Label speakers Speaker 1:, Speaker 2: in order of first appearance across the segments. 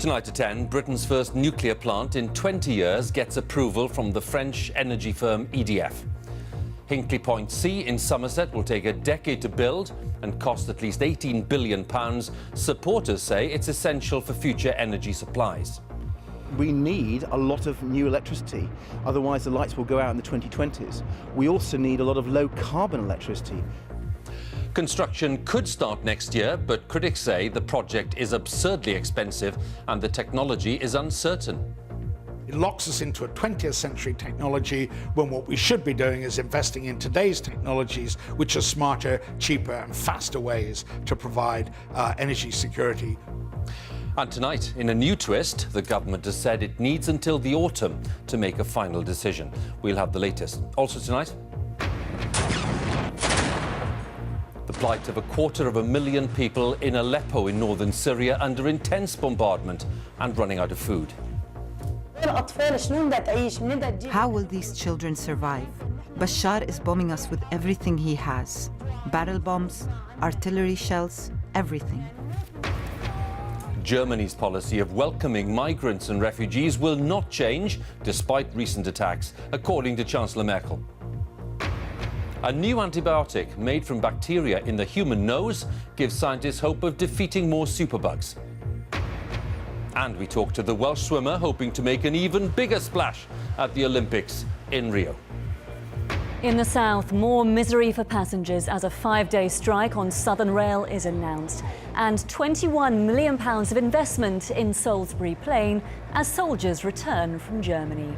Speaker 1: Tonight at 10, Britain's first nuclear plant in 20 years gets approval from the French energy firm EDF. Hinkley Point C in Somerset will take a decade to build and cost at least £18 billion. Supporters say it's essential for future energy supplies.
Speaker 2: We need a lot of new electricity, otherwise the lights will go out in the 2020s. We also need a lot of low-carbon electricity.
Speaker 1: Construction could start next year, but critics say the project is absurdly expensive and the technology is uncertain.
Speaker 3: It locks us into a 20th century technology when what we should be doing is investing in today's technologies, which are smarter, cheaper and faster ways to provide energy security.
Speaker 1: And tonight, in a new twist, the government has said it needs until the autumn to make a final decision. We'll have the latest. Also tonight, the plight of 250,000 people in Aleppo in northern Syria under intense bombardment and running out of food.
Speaker 4: How will these children survive? Bashar is bombing us with everything he has. Barrel bombs, artillery shells, everything.
Speaker 1: Germany's policy of welcoming migrants and refugees will not change despite recent attacks, according to Chancellor Merkel. A new antibiotic made from bacteria in the human nose gives scientists hope of defeating more superbugs. And we talk to the Welsh swimmer hoping to make an even bigger splash at the Olympics in Rio.
Speaker 5: In the south, more misery for passengers as a 5-day strike on Southern Rail is announced. And £21 million of investment in Salisbury Plain as soldiers return from Germany.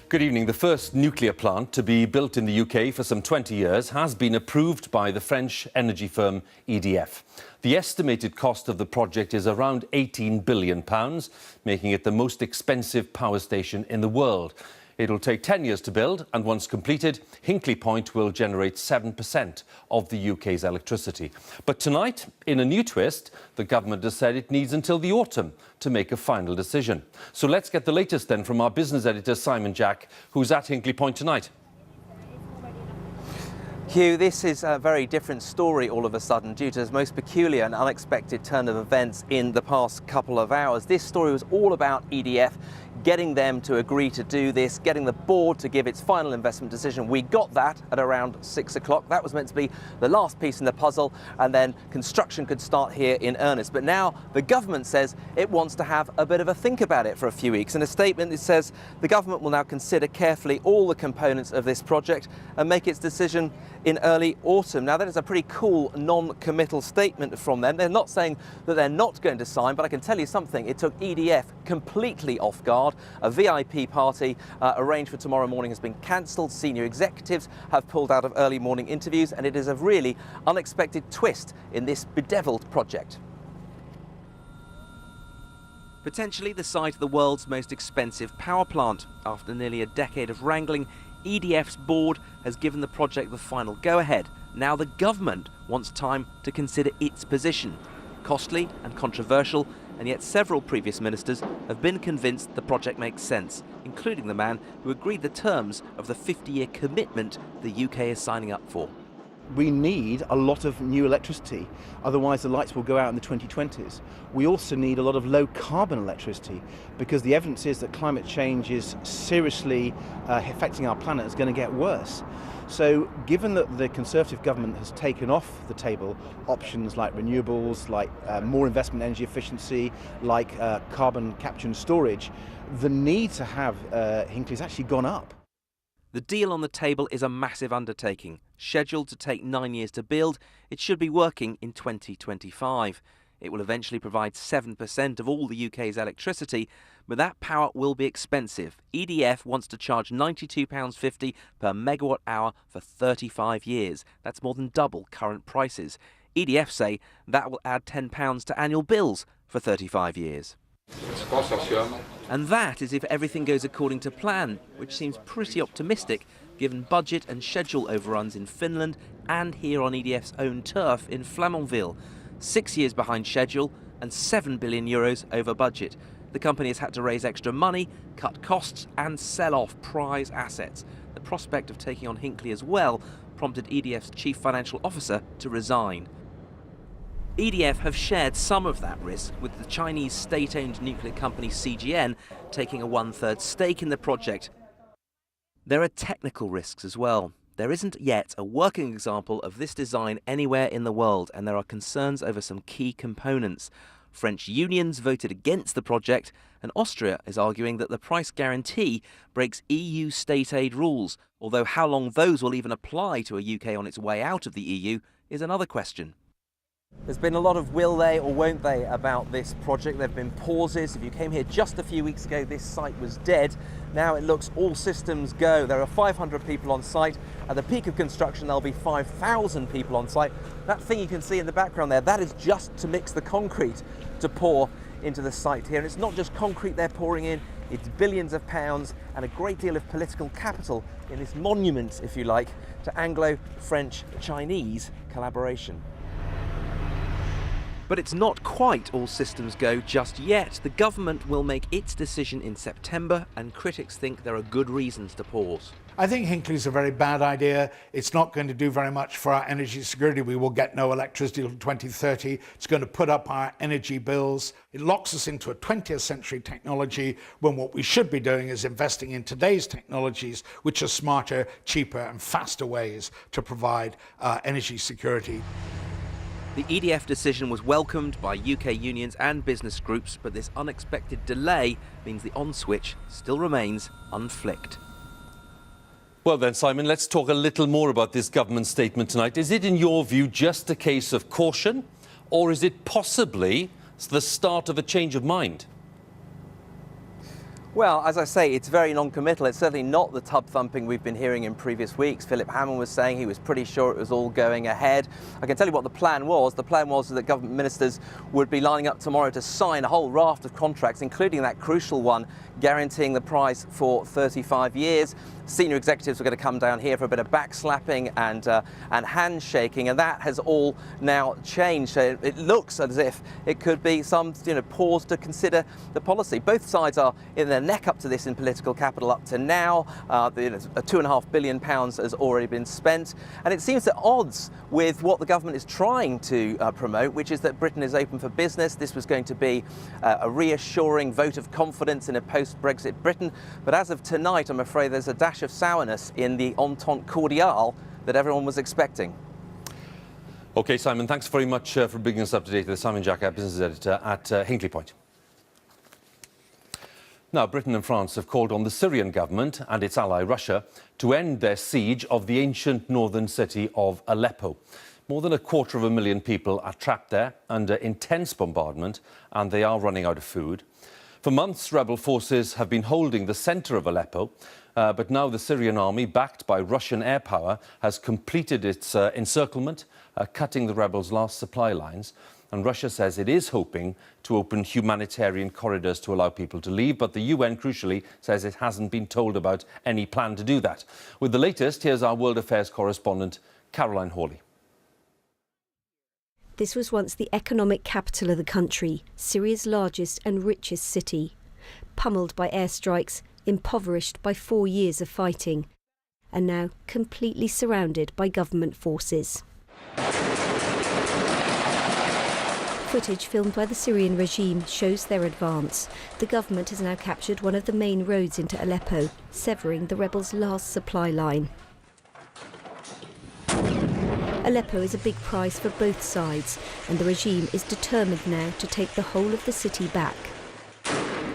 Speaker 1: Good evening. The first nuclear plant to be built in the UK for some 20 years has been approved by the French energy firm EDF. The estimated cost of the project is around £18 billion, making it the most expensive power station in the world. It'll take 10 years to build, and once completed, Hinkley Point will generate 7% of the UK's electricity. But tonight, in a new twist, the government has said it needs until the autumn to make a final decision. So let's get the latest then from our business editor, Simon Jack, who's at Hinkley Point tonight.
Speaker 6: Hugh, this is a very different story all of a sudden due to the most peculiar and unexpected turn of events in the past couple of hours. This story was all about EDF, getting them to agree to do this, getting the board to give its final investment decision. We got that at around 6 o'clock. That was meant to be the last piece in the puzzle, and then construction could start here in earnest. But now the government says it wants to have a bit of a think about it for a few weeks. In a statement, it says the government will now consider carefully all the components of this project and make its decision in early autumn. Now, that is a pretty cool non-committal statement from them. They're not saying that they're not going to sign, but I can tell you something. It took EDF completely off guard. A VIP party arranged for tomorrow morning has been cancelled. Senior executives have pulled out of early morning interviews, and it is a really unexpected twist in this bedeviled project. Potentially the site of the world's most expensive power plant. After nearly a decade of wrangling, EDF's board has given the project the final go-ahead. Now the government wants time to consider its position. Costly and controversial, and yet several previous ministers have been convinced the project makes sense, including the man who agreed the terms of the 50-year commitment the UK is signing up for.
Speaker 2: We need a lot of new electricity, otherwise the lights will go out in the 2020s. We also need a lot of low-carbon electricity, because the evidence is that climate change is seriously affecting our planet. It's going to get worse. So given that the Conservative government has taken off the table options like renewables, like more investment in energy efficiency, like carbon capture and storage, the need to have Hinkley has actually gone up.
Speaker 6: The deal on the table is a massive undertaking. Scheduled to take 9 years to build, it should be working in 2025. It will eventually provide 7% of all the UK's electricity, but that power will be expensive. EDF wants to charge £92.50 per megawatt hour for 35 years. That's more than double current prices. EDF say that will add £10 to annual bills for 35 years. And that is if everything goes according to plan, which seems pretty optimistic, given budget and schedule overruns in Finland and here on EDF's own turf in Flamanville. 6 years behind schedule and €7 billion over budget. The company has had to raise extra money, cut costs and sell off prize assets. The prospect of taking on Hinkley as well prompted EDF's chief financial officer to resign. EDF have shared some of that risk, with the Chinese state-owned nuclear company CGN taking a one-third stake in the project. There are technical risks as well. There isn't yet a working example of this design anywhere in the world, and there are concerns over some key components. French unions voted against the project, and Austria is arguing that the price guarantee breaks EU state aid rules, although how long those will even apply to a UK on its way out of the EU is another question. There's been a lot of will they or won't they about this project. There have been pauses. If you came here just a few weeks ago, this site was dead. Now it looks all systems go. There are 500 people on site. At the peak of construction, there'll be 5,000 people on site. That thing you can see in the background there, that is just to mix the concrete to pour into the site here. And it's not just concrete they're pouring in, it's billions of pounds and a great deal of political capital in this monument, if you like, to Anglo-French-Chinese collaboration. But it's not quite all systems go just yet. The government will make its decision in September, and critics think there are good reasons to pause.
Speaker 3: I think Hinkley's a very bad idea. It's not going to do very much for our energy security. We will get no electricity until 2030. It's going to put up our energy bills. It locks us into a 20th century technology when what we should be doing is investing in today's technologies, which are smarter, cheaper and faster ways to provide energy security.
Speaker 6: The EDF decision was welcomed by UK unions and business groups, but this unexpected delay means the on switch still remains unflicked.
Speaker 1: Well then, Simon, let's talk a little more about this government statement tonight. Is it, in your view, just a case of caution, or is it possibly the start of a change of mind?
Speaker 6: Well, as I say, it's very non-committal. It's certainly not the tub thumping we've been hearing in previous weeks. Philip Hammond was saying he was pretty sure it was all going ahead. I can tell you what the plan was. The plan was that government ministers would be lining up tomorrow to sign a whole raft of contracts, including that crucial one guaranteeing the price for 35 years. Senior executives were going to come down here for a bit of backslapping and handshaking, and that has all now changed. So it looks as if it could be some pause to consider the policy. Both sides are in their neck up to this in political capital up to now. £2.5 billion has already been spent, and it seems at odds with what the government is trying to promote, which is that Britain is open for business. This was going to be a reassuring vote of confidence in a post-Brexit Britain, but as of tonight, I'm afraid there's a dash of sourness in the entente cordiale that everyone was expecting.
Speaker 1: OK, Simon, thanks very much for bringing us up to date. Simon Jacka, business editor at Hinkley Point. Now, Britain and France have called on the Syrian government and its ally Russia to end their siege of the ancient northern city of Aleppo. More than 250,000 people are trapped there under intense bombardment, and they are running out of food. For months, rebel forces have been holding the centre of Aleppo, but now the Syrian army, backed by Russian air power, has completed its encirclement, cutting the rebels' last supply lines. And Russia says it is hoping to open humanitarian corridors to allow people to leave, but the UN, crucially, says it hasn't been told about any plan to do that. With the latest, here's our World Affairs correspondent, Caroline Hawley.
Speaker 7: This was once the economic capital of the country, Syria's largest and richest city. Pummeled by airstrikes, impoverished by 4 years of fighting, and now completely surrounded by government forces. Footage filmed by the Syrian regime shows their advance. The government has now captured one of the main roads into Aleppo, severing the rebels' last supply line. Aleppo is a big prize for both sides, and the regime is determined now to take the whole of the city back.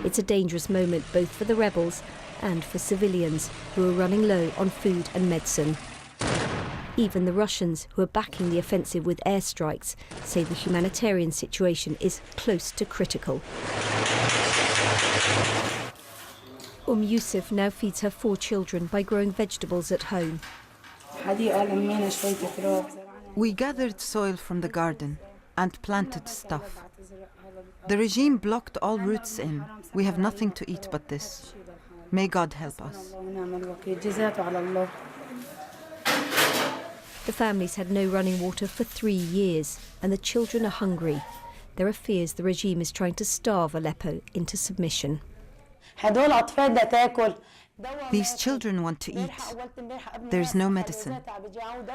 Speaker 7: It's a dangerous moment both for the rebels and for civilians who are running low on food and medicine. Even the Russians, who are backing the offensive with airstrikes, say the humanitarian situation is close to critical. Yusuf now feeds her 4 children by growing vegetables at home.
Speaker 4: We gathered soil from the garden and planted stuff. The regime blocked all routes in. We have nothing to eat but this. May God help us.
Speaker 7: The families had no running water for 3 years, and the children are hungry. There are fears the regime is trying to starve Aleppo into submission.
Speaker 4: These children want to eat. There's no medicine.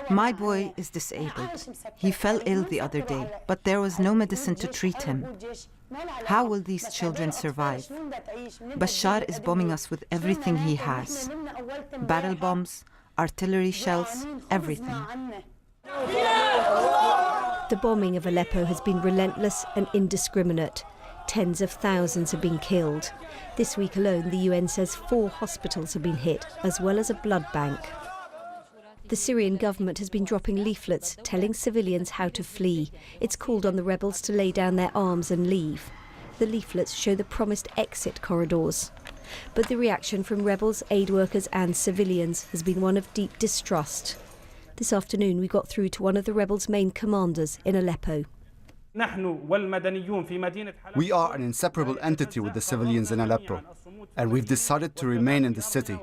Speaker 4: My boy is disabled. He fell ill the other day, but there was no medicine to treat him. How will these children survive? Bashar is bombing us with everything he has. Barrel bombs, artillery shells, everything.
Speaker 7: The bombing of Aleppo has been relentless and indiscriminate. Tens of thousands have been killed. This week alone, the UN says 4 hospitals have been hit, as well as a blood bank. The Syrian government has been dropping leaflets telling civilians how to flee. It's called on the rebels to lay down their arms and leave. The leaflets show the promised exit corridors. But the reaction from rebels, aid workers and civilians has been one of deep distrust. This afternoon we got through to one of the rebels' main commanders in Aleppo.
Speaker 8: We are an inseparable entity with the civilians in Aleppo, and we've decided to remain in the city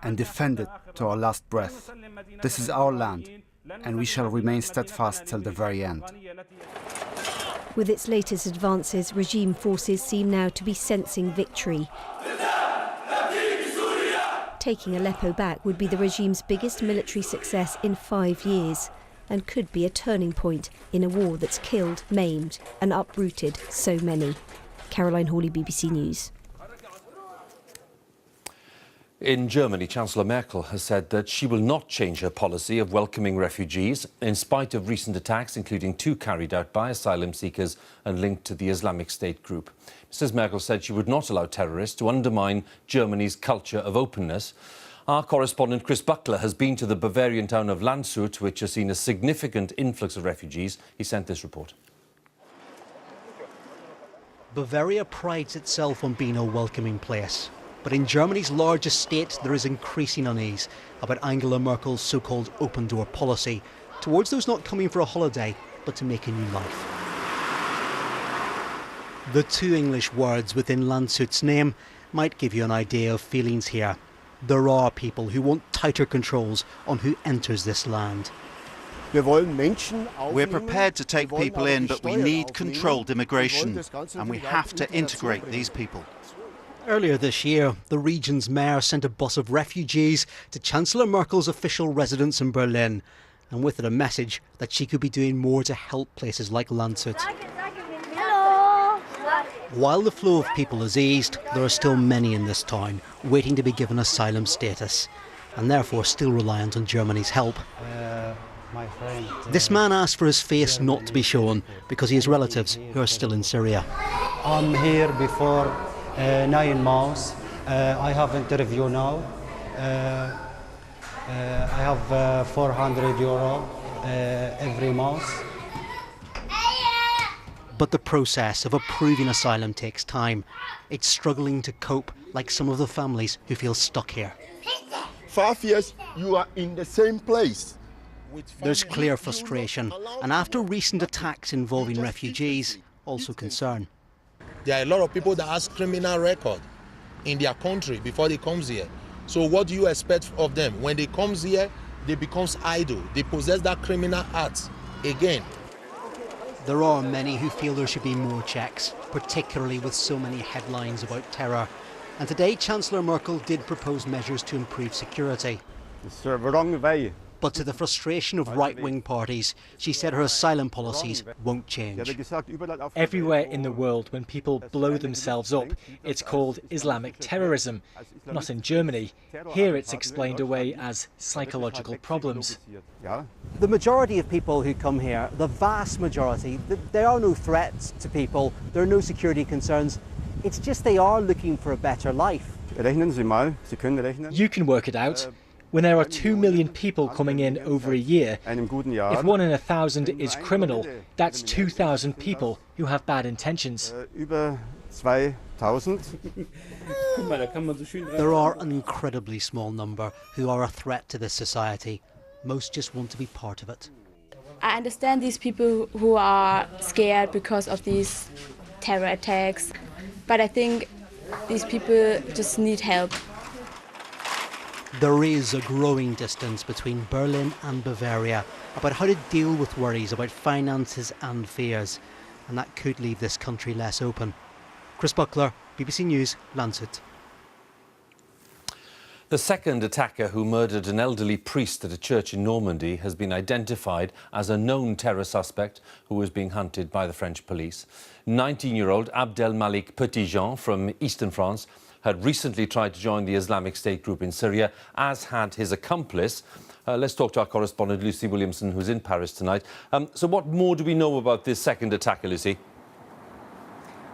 Speaker 8: and defend it to our last breath. This is our land, and we shall remain steadfast till the very end.
Speaker 7: With its latest advances, regime forces seem now to be sensing victory. Taking Aleppo back would be the regime's biggest military success in 5 years, and could be a turning point in a war that's killed, maimed and uprooted so many. Caroline Hawley, BBC News.
Speaker 1: In Germany, Chancellor Merkel has said that she will not change her policy of welcoming refugees, in spite of recent attacks, including 2 carried out by asylum seekers and linked to the Islamic State group. Mrs. Merkel said she would not allow terrorists to undermine Germany's culture of openness. Our correspondent Chris Buckler has been to the Bavarian town of Landshut, which has seen a significant influx of refugees. He sent this report.
Speaker 9: Bavaria prides itself on being a welcoming place. But in Germany's largest state, there is increasing unease about Angela Merkel's so-called open-door policy towards those not coming for a holiday, but to make a new life. The 2 English words within Landshut's name might give you an idea of feelings here. There are people who want tighter controls on who enters this land.
Speaker 10: We're prepared to take people in, but we need controlled immigration, and we have to integrate these people.
Speaker 9: Earlier this year, the region's mayor sent a bus of refugees to Chancellor Merkel's official residence in Berlin, and with it a message that she could be doing more to help places like Landshut. While the flow of people has eased, there are still many in this town waiting to be given asylum status, and therefore still reliant on Germany's help. This man asked for his face not to be shown because he has relatives who are still in Syria.
Speaker 11: I'm here before 9 months. I have interview now. I have €400 every month.
Speaker 9: But the process of approving asylum takes time. It's struggling to cope, like some of the families who feel stuck here.
Speaker 12: 5 years, you are in the same place.
Speaker 9: There's clear frustration, and after recent attacks involving refugees, also concern.
Speaker 13: There are a lot of people that has criminal record in their country before they come here. So what do you expect of them? When they come here, they become idle. They possess that criminal act again.
Speaker 9: There are many who feel there should be more checks, particularly with so many headlines about terror. And today, Chancellor Merkel did propose measures to improve security.
Speaker 8: It's the wrong way.
Speaker 9: But to the frustration of right-wing parties, she said her asylum policies won't change.
Speaker 14: Everywhere in the world, when people blow themselves up, it's called Islamic terrorism. Not in Germany. Here it's explained away as psychological problems.
Speaker 15: The majority of people who come here, the vast majority, there are no threats to people, there are no security concerns. It's just they are looking for a better life.
Speaker 14: You can work it out. When there are 2 million people coming in over a year, if 1 in 1,000 is criminal, that's 2,000 people who have bad intentions.
Speaker 9: There are an incredibly small number who are a threat to this society. Most just want to be part of it.
Speaker 16: I understand these people who are scared because of these terror attacks, but I think these people just need help.
Speaker 9: There is a growing distance between Berlin and Bavaria about how to deal with worries about finances and fears, and that could leave this country less open. Chris Buckler, BBC News, Lancet.
Speaker 1: The second attacker who murdered an elderly priest at a church in Normandy has been identified as a known terror suspect who is being hunted by the French police. 19-year-old Abdelmalik Petitjean from eastern France had recently tried to join the Islamic State group in Syria, as had his accomplice. Let's talk to our correspondent Lucy Williamson, who's in Paris tonight. So what more do we know about this second attacker, Lucy?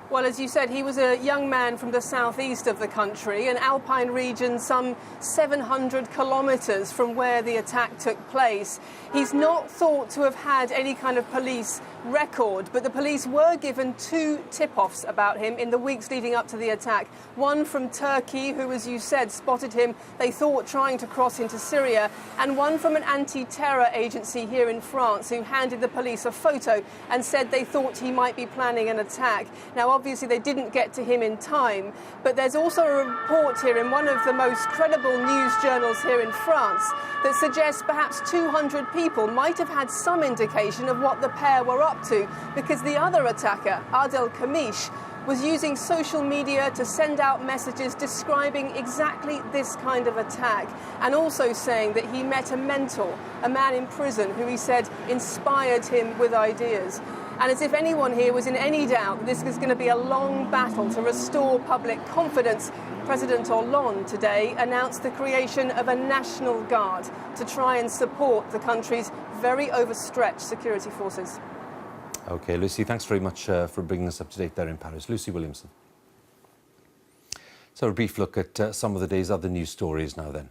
Speaker 17: Well, as you said, he was a young man from the southeast of the country, an alpine region some 700 kilometres from where the attack took place. He's not thought to have had any kind of police record, but the police were given 2 tip-offs about him in the weeks leading up to the attack. One from Turkey, who, as you said, spotted him, they thought, trying to cross into Syria, and one from an anti-terror agency here in France, who handed the police a photo and said they thought he might be planning an attack. Now, obviously, they didn't get to him in time, but there's also a report here in one of the most credible news journals here in France that suggests perhaps 200 people might have had some indication of what the pair were up to, because the other attacker, Adel Kamish, was using social media to send out messages describing exactly this kind of attack, and also saying that he met a mentor, a man in prison who he said inspired him with ideas. And as if anyone here was in any doubt this was going to be a long battle to restore public confidence, President Hollande today announced the creation of a National Guard to try and support the country's very overstretched security forces.
Speaker 1: OK, Lucy, thanks very much for bringing us up to date there in Paris. Lucy Williamson. So a brief look at some of the day's other news stories now then.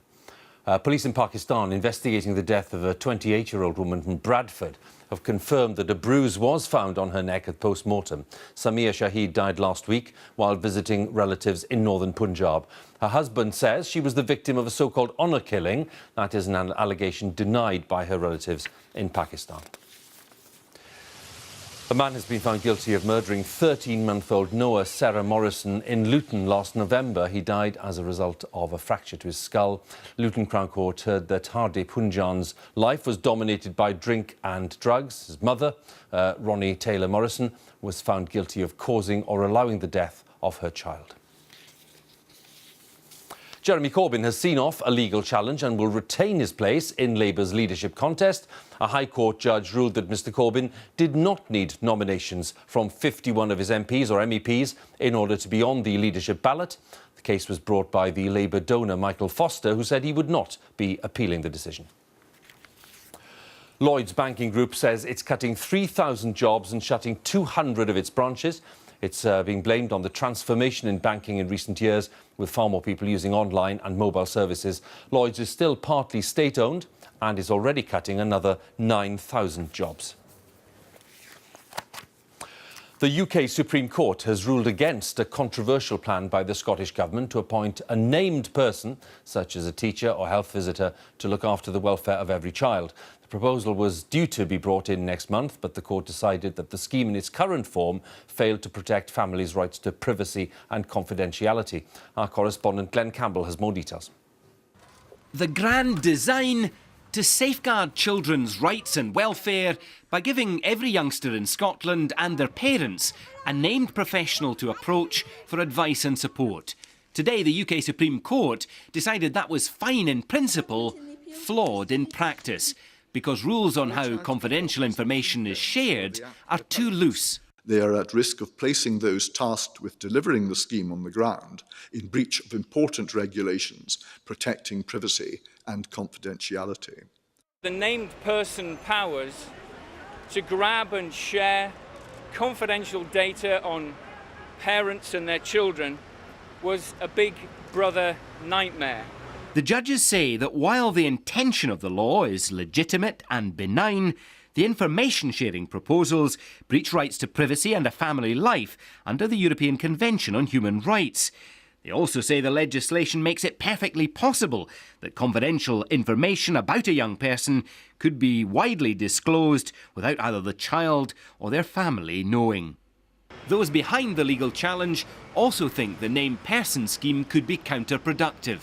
Speaker 1: Police in Pakistan investigating the death of a 28-year-old woman from Bradford have confirmed that a bruise was found on her neck at post-mortem. Samia Shahid died last week while visiting relatives in northern Punjab. Her husband says she was the victim of a so-called honour killing. That is an allegation denied by her relatives in Pakistan. A man has been found guilty of murdering 13-month-old Noah Sarah Morrison in Luton last November. He died as a result of a fracture to his skull. Luton Crown Court heard that Hardeep Punjan's life was dominated by drink and drugs. His mother, Ronnie Taylor Morrison, was found guilty of causing or allowing the death of her child. Jeremy Corbyn has seen off a legal challenge and will retain his place in Labour's leadership contest. A High Court judge ruled that Mr Corbyn did not need nominations from 51 of his MPs or MEPs in order to be on the leadership ballot. The case was brought by the Labour donor Michael Foster, who said he would not be appealing the decision. Lloyds Banking Group says it's cutting 3,000 jobs and shutting 200 of its branches. It's being blamed on the transformation in banking in recent years, with far more people using online and mobile services. Lloyds is still partly state-owned and is already cutting another 9,000 jobs. The UK Supreme Court has ruled against a controversial plan by the Scottish Government to appoint a named person, such as a teacher or health visitor, to look after the welfare of every child. The proposal was due to be brought in next month, but the court decided that the scheme in its current form failed to protect families' rights to privacy and confidentiality. Our correspondent Glenn Campbell has more details.
Speaker 18: The grand design: to safeguard children's rights and welfare by giving every youngster in Scotland and their parents a named professional to approach for advice and support. Today, the UK Supreme Court decided that was fine in principle, flawed in practice, because rules on how confidential information is shared are too loose.
Speaker 19: They are at risk of placing those tasked with delivering the scheme on the ground in breach of important regulations protecting privacy and confidentiality.
Speaker 20: The named person powers to grab and share confidential data on parents and their children was a Big Brother nightmare.
Speaker 18: The judges say that while the intention of the law is legitimate and benign, the information-sharing proposals breach rights to privacy and a family life under the European Convention on Human Rights. They also say the legislation makes it perfectly possible that confidential information about a young person could be widely disclosed without either the child or their family knowing. Those behind the legal challenge also think the named person scheme could be counterproductive.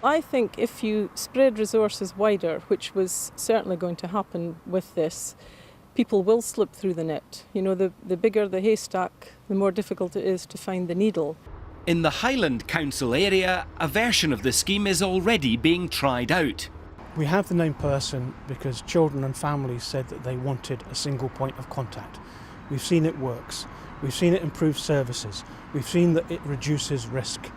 Speaker 21: I think if you spread resources wider, which was certainly going to happen with this, people will slip through the net. You know, the bigger the haystack, the more difficult it is to find the needle.
Speaker 18: In the Highland Council area, a version of the scheme is already being tried out.
Speaker 22: We have the named person because children and families said that they wanted a single point of contact. We've seen it works. We've seen it improve services. We've seen that it reduces risk.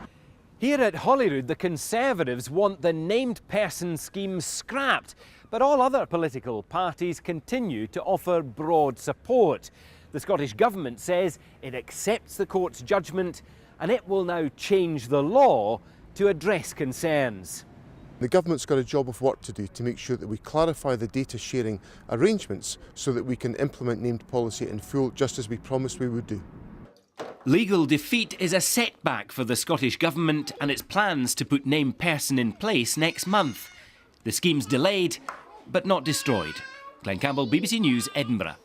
Speaker 23: Here at Holyrood, the Conservatives want the named person scheme scrapped, but all other political parties continue to offer broad support. The Scottish Government says it accepts the court's judgment and it will now change the law to address concerns.
Speaker 24: The government's got a job of work to do to make sure that we clarify the data sharing arrangements so that we can implement named policy in full, just as we promised we would do.
Speaker 18: Legal defeat is a setback for the Scottish Government and its plans to put named person in place next month. The scheme's delayed, but not destroyed. Glenn Campbell, BBC News, Edinburgh.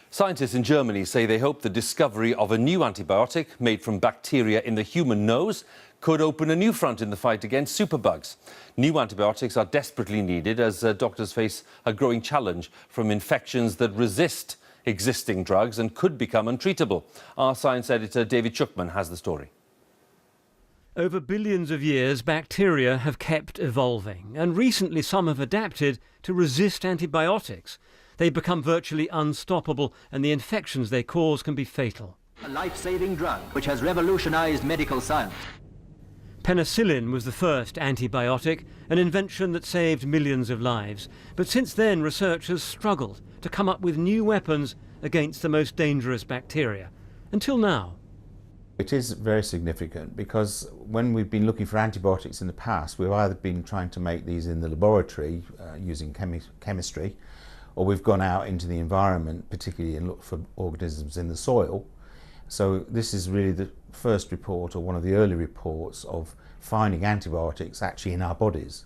Speaker 1: Scientists in Germany say they hope the discovery of a new antibiotic made from bacteria in the human nose could open a new front in the fight against superbugs. New antibiotics are desperately needed as doctors face a growing challenge from infections that resist existing drugs and could become untreatable. Our science editor David Schuckman has the story.
Speaker 25: Over billions of years, bacteria have kept evolving, and recently some have adapted to resist antibiotics. They become virtually unstoppable, and the infections they cause can be fatal.
Speaker 26: A life-saving drug which has revolutionized medical science.
Speaker 25: Penicillin was the first antibiotic, an invention that saved millions of lives. But since then, researchers struggled to come up with new weapons against the most dangerous bacteria. Until now.
Speaker 27: It is very significant because when we've been looking for antibiotics in the past, we've either been trying to make these in the laboratory using chemistry, or we've gone out into the environment, particularly and looked for organisms in the soil. So this is really the first report, or one of the early reports, of finding antibiotics actually in our bodies.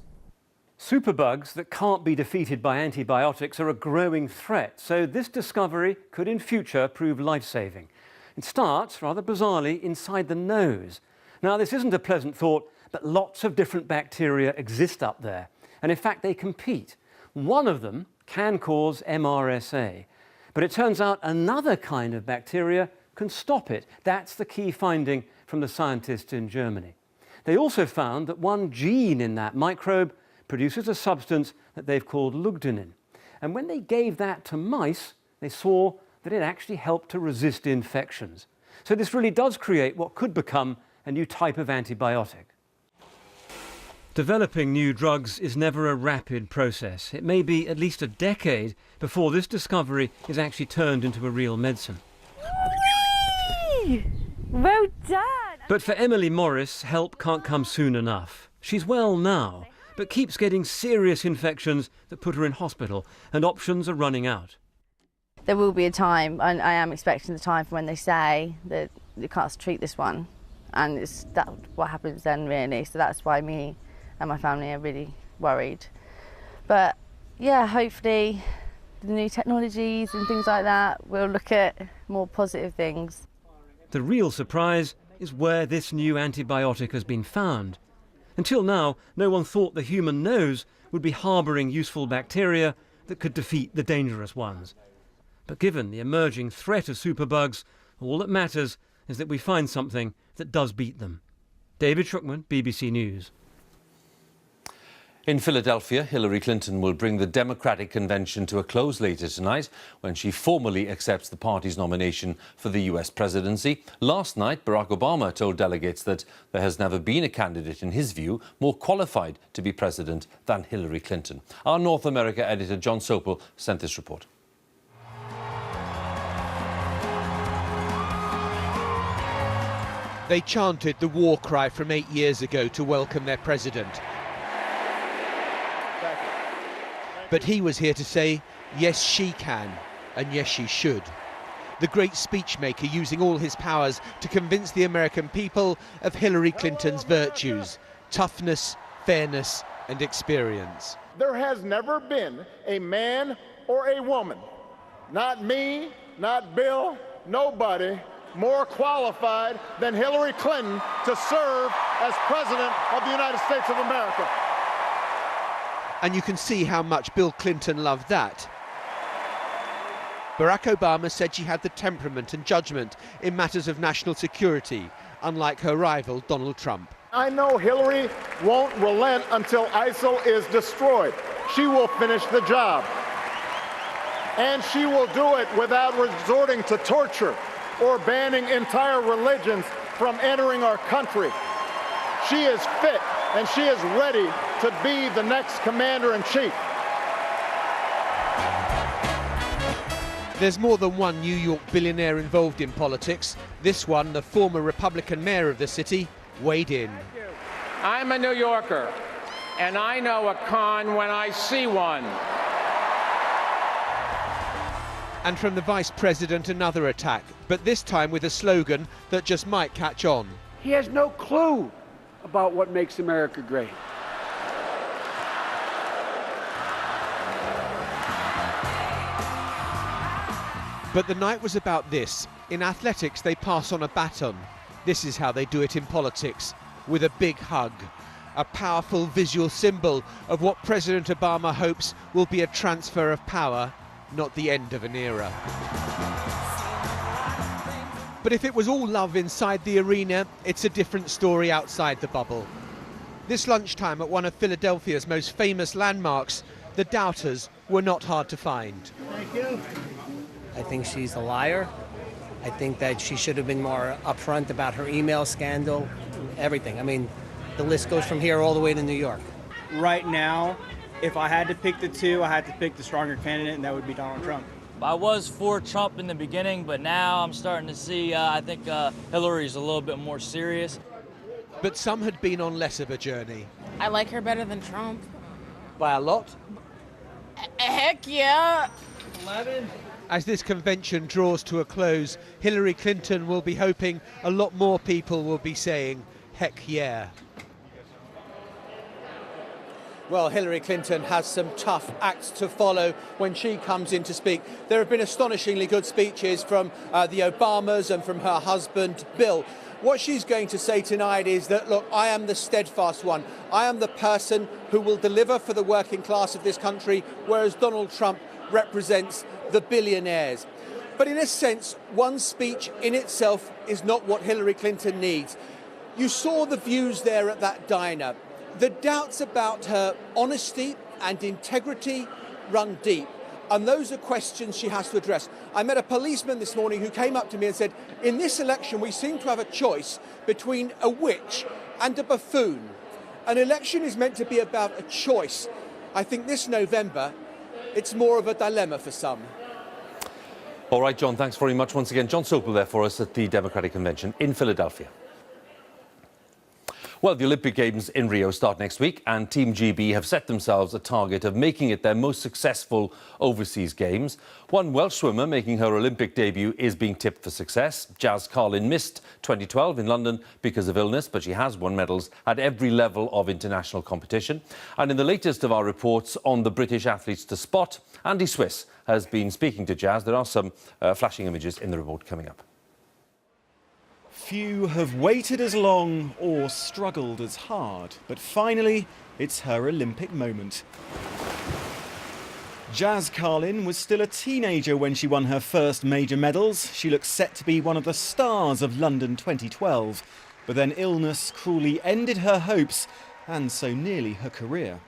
Speaker 25: Superbugs that can't be defeated by antibiotics are a growing threat, so this discovery could in future prove life-saving. It starts, rather bizarrely, inside the nose. Now, this isn't a pleasant thought, but lots of different bacteria exist up there, and in fact they compete. One of them can cause MRSA, but it turns out another kind of bacteria can stop it. That's the key finding from the scientists in Germany. They also found that one gene in that microbe produces a substance that they've called lugdinin. And when they gave that to mice, they saw that it actually helped to resist infections. So this really does create what could become a new type of antibiotic. Developing new drugs is never a rapid process. It may be at least a decade before this discovery is actually turned into a real medicine.
Speaker 28: Well done!
Speaker 25: But for Emily Morris, help can't come soon enough. She's well now, but keeps getting serious infections that put her in hospital, and options are running out.
Speaker 28: There will be a time, and I am expecting the time, for when they say that you can't treat this one, and that's what happens then, really. So that's why me and my family are really worried. But yeah, hopefully the new technologies and things like that will look at more positive things.
Speaker 25: The real surprise is where this new antibiotic has been found. Until now, no one thought the human nose would be harbouring useful bacteria that could defeat the dangerous ones. But given the emerging threat of superbugs, all that matters is that we find something that does beat them. David Schuckman, BBC News.
Speaker 1: In Philadelphia, Hillary Clinton will bring the Democratic convention to a close later tonight when she formally accepts the party's nomination for the US presidency. Last night, Barack Obama told delegates that there has never been a candidate, in his view, more qualified to be president than Hillary Clinton. Our North America editor, John Sopel, sent this report.
Speaker 29: They chanted the war cry from 8 years ago to welcome their president. But he was here to say, yes, she can, and yes, she should. The great speechmaker using all his powers to convince the American people of Hillary Clinton's virtues: toughness, fairness, and experience.
Speaker 12: There has never been a man or a woman, not me, not Bill, nobody,
Speaker 2: more qualified than Hillary Clinton to serve as President of the United States of America.
Speaker 29: And you can see how much Bill Clinton loved that. Barack Obama said she had the temperament and judgment in matters of national security, unlike her rival, Donald Trump.
Speaker 2: I know Hillary won't relent until ISIL is destroyed. She will finish the job. And she will do it without resorting to torture or banning entire religions from entering our country. She is fit and she is ready to be the next commander-in-chief.
Speaker 29: There's more than one New York billionaire involved in politics. This one, the former Republican mayor of the city, weighed in.
Speaker 3: I'm a New Yorker, and I know a con when I see one.
Speaker 29: And from the vice president, another attack, but this time with a slogan that just might catch on.
Speaker 4: He has no clue about what makes America great.
Speaker 29: But the night was about this. In athletics, they pass on a baton. This is how they do it in politics, with a big hug. A powerful visual symbol of what President Obama hopes will be a transfer of power, not the end of an era. But if it was all love inside the arena, it's a different story outside the bubble. This lunchtime at one of Philadelphia's most famous landmarks, the doubters were not hard to find.
Speaker 4: Thank you.
Speaker 5: I think she's a liar. I think that she should have been more upfront about her email scandal, everything. I mean, the list goes from here all the way to New York.
Speaker 6: Right now, if I had to pick the two, I had to pick the stronger candidate, and that would be Donald Trump.
Speaker 7: I was for Trump in the beginning, but now I'm starting to see, I think Hillary's a little bit more serious.
Speaker 29: But some had been on less of a journey.
Speaker 10: I like her better than Trump.
Speaker 29: By a lot?
Speaker 10: Heck yeah!
Speaker 6: 11.
Speaker 29: As this convention draws to a close, Hillary Clinton will be hoping a lot more people will be saying, heck yeah. Well, Hillary Clinton has some tough acts to follow when she comes in to speak. There have been astonishingly good speeches from the Obamas and from her husband, Bill. What she's going to say tonight is that, look, I am the steadfast one. I am the person who will deliver for the working class of this country, whereas Donald Trump represents the billionaires. But in a sense, one speech in itself is not what Hillary Clinton needs. You saw the views there at that diner. The doubts about her honesty and integrity run deep, and those are questions she has to address. I met a policeman this morning who came up to me and said, in this election we seem to have a choice between a witch and a buffoon. An election is meant to be about a choice. I think this November it's more of a dilemma for some.
Speaker 1: All right, John, thanks very much once again. John Sopel there for us at the Democratic Convention in Philadelphia. Well, the Olympic Games in Rio start next week, and Team GB have set themselves a target of making it their most successful overseas games. One Welsh swimmer making her Olympic debut is being tipped for success. Jazz Carlin missed 2012 in London because of illness, but she has won medals at every level of international competition. And in the latest of our reports on the British athletes to spot, Andy Swiss has been speaking to Jazz. There are some flashing images in the report coming up.
Speaker 11: Few have waited as long or struggled as hard, but finally, it's her Olympic moment. Jazz Carlin was still a teenager when she won her first major medals. She looks set to be one of the stars of London 2012. But then illness cruelly ended her hopes and so nearly her career.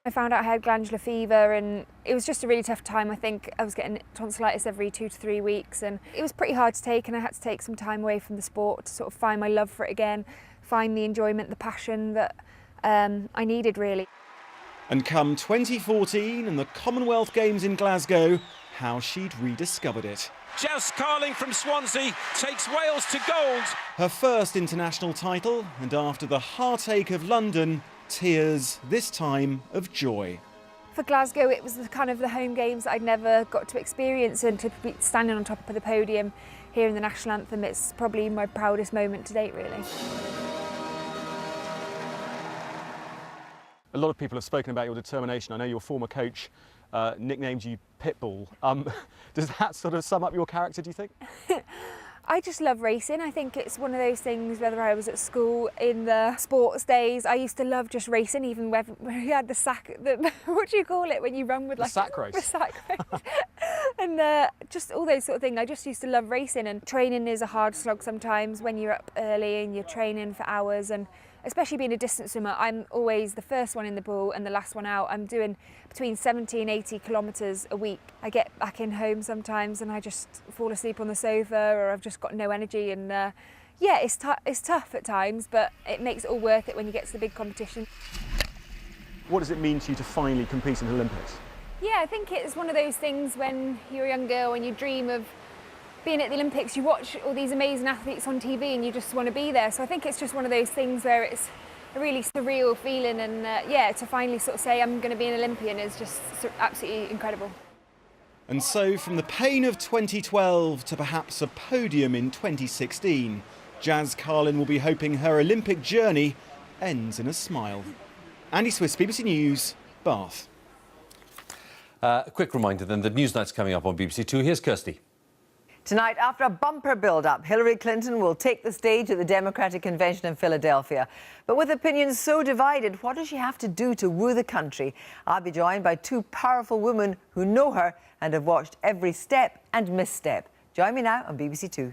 Speaker 13: I found out I had glandular fever and it was just a really tough time. I think I was getting tonsillitis every 2 to 3 weeks and it was pretty hard to take, and I had to take some time away from the sport to sort of find my love for it again, find the enjoyment, the passion that I needed really.
Speaker 11: And come 2014 and the Commonwealth Games in Glasgow, how she'd rediscovered it.
Speaker 30: Jazz Carlin from Swansea takes Wales to gold.
Speaker 11: Her first international title, and after the heartache of London, tears, this time of joy.
Speaker 13: For Glasgow, it was kind of the home games that I'd never got to experience, and to be standing on top of the podium here in the national anthem, it's probably my proudest moment to date, really.
Speaker 11: A lot of people have spoken about your determination. I know your former coach nicknamed you Pitbull. Does that sort of sum up your character, do you think?
Speaker 13: I just love racing. I think it's one of those things, whether I was at school, in the sports days, I used to love just racing, even when we had the sack, what do you call it when you run with like...
Speaker 23: The sack race.
Speaker 13: The sack race. And just all those sort of things. I just used to love racing, and training is a hard slog sometimes when you're up early and you're training for hours, and especially being a distance swimmer, I'm always the first one in the pool and the last one out. I'm doing between 70 and 80 kilometres a week. I get back in home sometimes and I just fall asleep on the sofa, or I've just got no energy, and yeah, it's tough at times, but it makes it all worth it when you get to the big competition.
Speaker 25: What does it mean to you to finally compete in the Olympics?
Speaker 13: Yeah, I think it's one of those things when you're a young girl and you dream of being at the Olympics, you watch all these amazing athletes on TV and you just want to be there. So I think it's just one of those things where it's a really surreal feeling, and yeah, to finally sort of say I'm going to be an Olympian is just absolutely incredible.
Speaker 11: And so from the pain of 2012 to perhaps a podium in 2016, Jazz Carlin will be hoping her Olympic journey ends in a smile. Andy Swiss, BBC News, Bath.
Speaker 1: A quick reminder then that Newsnight's coming up on BBC Two. Here's Kirsty.
Speaker 8: Tonight, after a bumper build-up, Hillary Clinton will take the stage at the Democratic Convention in Philadelphia. But with opinions so divided, what does she have to do to woo the country? I'll be joined by two powerful women who know her and have watched every step and misstep. Join me now on BBC Two.